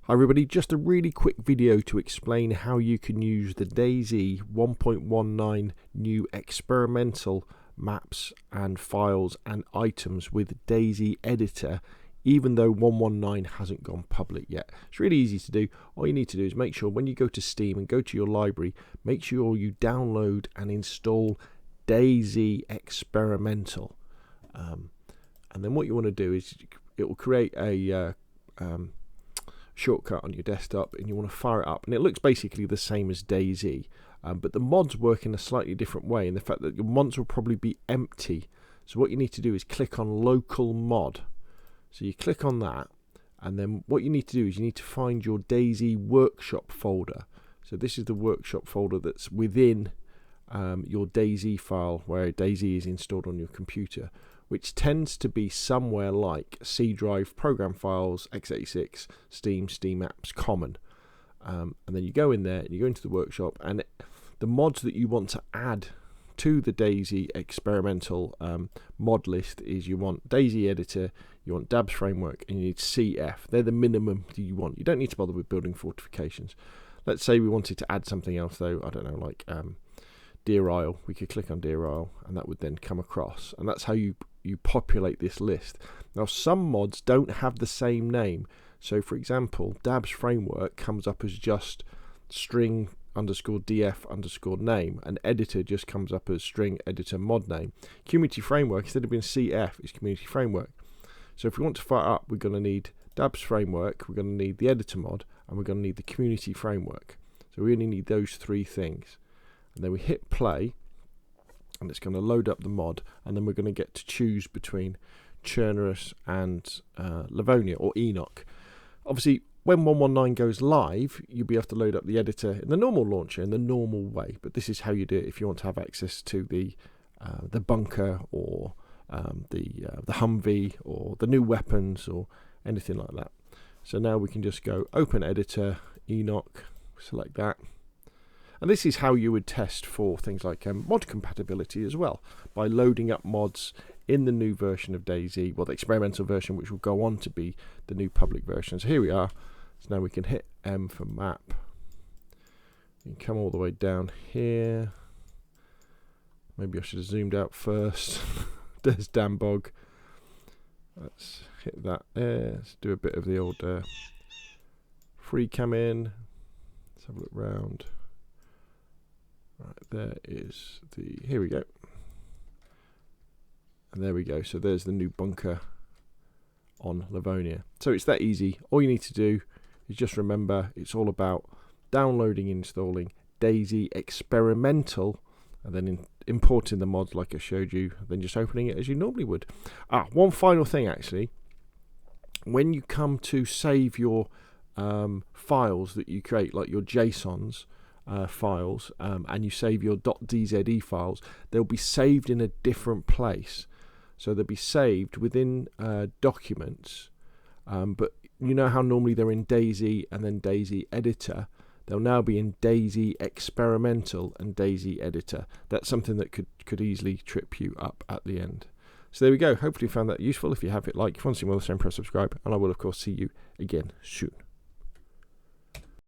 Hi everybody, just a really quick video to explain how you can use the DayZ 1.19 new experimental maps and files and items with DayZ Editor, even though 1.19 hasn't gone public yet. It's really easy to do. All you need to do is make sure when you go to Steam and go to your library, make sure you download and install DayZ Experimental. And then what you want to do is it will create a shortcut on your desktop, and you want to fire it up, and it looks basically the same as DayZ, but the mods work in a slightly different way in the fact that your mods will probably be empty. So what you need to do is click on local mod. So you click on that, and then what you need to do is you need to find your DayZ workshop folder. So this is the workshop folder that's within your DayZ file where DayZ is installed on your computer, which tends to be somewhere like C drive, program files, x86, Steam apps, common. And then you go in there and you go into the workshop, and the mods that you want to add to the DayZ experimental mod list is you want DayZ Editor, you want Dabs Framework, and you need CF. They're the minimum that you want. You don't need to bother with building fortifications. Let's say we wanted to add something else though, I don't know, like Deer Isle. We could click on Deer Isle and that would then come across, and that's how you populate this list. Now some mods don't have the same name, so for example Dabs Framework comes up as just string underscore df underscore name, and editor just comes up as string editor mod name. Community Framework, instead of being CF, is Community Framework. So if we want to fire up, we're going to need Dabs Framework, we're going to need the editor mod, and we're going to need the Community Framework. So we only need those three things, and then we hit play, and it's going to load up the mod, and then we're going to get to choose between Chernarus and Livonia or Enoch. Obviously when 1.19 goes live, you'll be able to load up the editor in the normal launcher in the normal way, but this is how you do it if you want to have access to the bunker or the Humvee or the new weapons or anything like that. So now we can just go open editor, Enoch, select that. And this is how you would test for things like mod compatibility as well, by loading up mods in the new version of DayZ, well, the experimental version, which will go on to be the new public version. So here we are. So now we can hit M for map. You can come all the way down here. Maybe I should have zoomed out first. There's Dambog. Let's hit that there. Let's do a bit of the old free cam in. Let's have a look round. Right, there is the, here we go. And there we go. So there's the new bunker on Livonia. So it's that easy. All you need to do is just remember it's all about downloading and installing DayZ Experimental, and then importing the mods like I showed you, then just opening it as you normally would. One final thing actually. When you come to save your files that you create, like your JSONs, files, and you save your .dze files, they'll be saved in a different place. So they'll be saved within documents, but you know how normally they're in DayZ and then DayZ Editor. They'll now be in DayZ Experimental and DayZ Editor. That's something that could easily trip you up at the end. So there we go. Hopefully you found that useful. If you have, it like. If you want to see more of the same, press subscribe, and I will of course see you again soon.